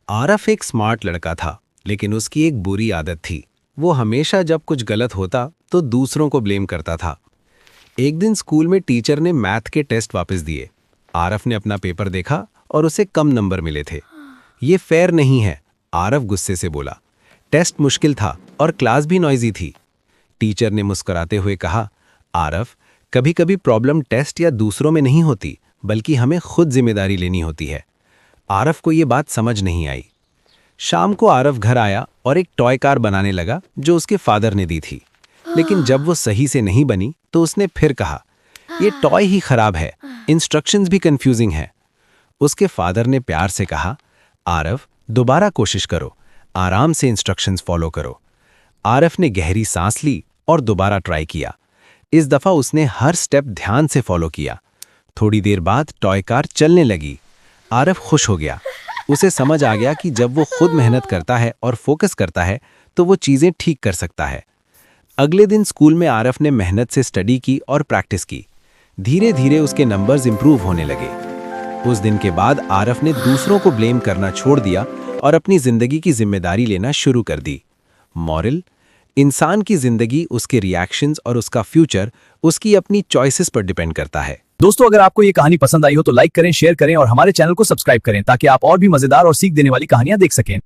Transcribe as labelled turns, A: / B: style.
A: आरफ एक स्मार्ट लड़का था, लेकिन उसकी एक बुरी आदत थी। वो हमेशा जब कुछ गलत होता तो दूसरों को ब्लेम करता था। एक दिन स्कूल में टीचर ने मैथ के टेस्ट वापस दिए। आरफ ने अपना पेपर देखा और उसे कम नंबर मिले थे। ये फेयर नहीं है, आरफ गुस्से से बोला। टेस्ट मुश्किल था और क्लास भी नॉइजी थी। टीचर ने मुस्कुराते हुए कहा, आरफ, कभी कभी प्रॉब्लम टेस्ट या दूसरों में नहीं होती, बल्कि हमें खुद जिम्मेदारी लेनी होती है। आरफ को ये बात समझ नहीं आई। शाम को आरफ घर आया और एक टॉय कार बनाने लगा जो उसके फादर ने दी थी। लेकिन जब वो सही से नहीं बनी तो उसने फिर कहा, ये टॉय ही खराब है, इंस्ट्रक्शंस भी कंफ्यूजिंग है। उसके फादर ने प्यार से कहा, आरफ, दोबारा कोशिश करो, आराम से इंस्ट्रक्शंस फॉलो करो। आरफ ने गहरी सांस ली और दोबारा ट्राई किया। इस दफा उसने हर स्टेप ध्यान से फॉलो किया। थोड़ी देर बाद टॉय कार चलने लगी। आरफ खुश हो गया। उसे समझ आ गया कि जब वो खुद मेहनत करता है और फोकस करता है तो वो चीजें ठीक कर सकता है। अगले दिन स्कूल में आरफ ने मेहनत से स्टडी की और प्रैक्टिस की। धीरे धीरे उसके नंबर्स इंप्रूव होने लगे। उस दिन के बाद आरफ ने दूसरों को ब्लेम करना छोड़ दिया और अपनी जिंदगी की जिम्मेदारी लेना शुरू कर दी। मॉरल: इंसान की जिंदगी, उसके रिएक्शंस और उसका फ्यूचर उसकी अपनी चॉइसेस पर डिपेंड करता है।
B: दोस्तों, अगर आपको ये कहानी पसंद आई हो तो लाइक करें, शेयर करें और हमारे चैनल को सब्सक्राइब करें ताकि आप और भी मजेदार और सीख देने वाली कहानियां देख सकें।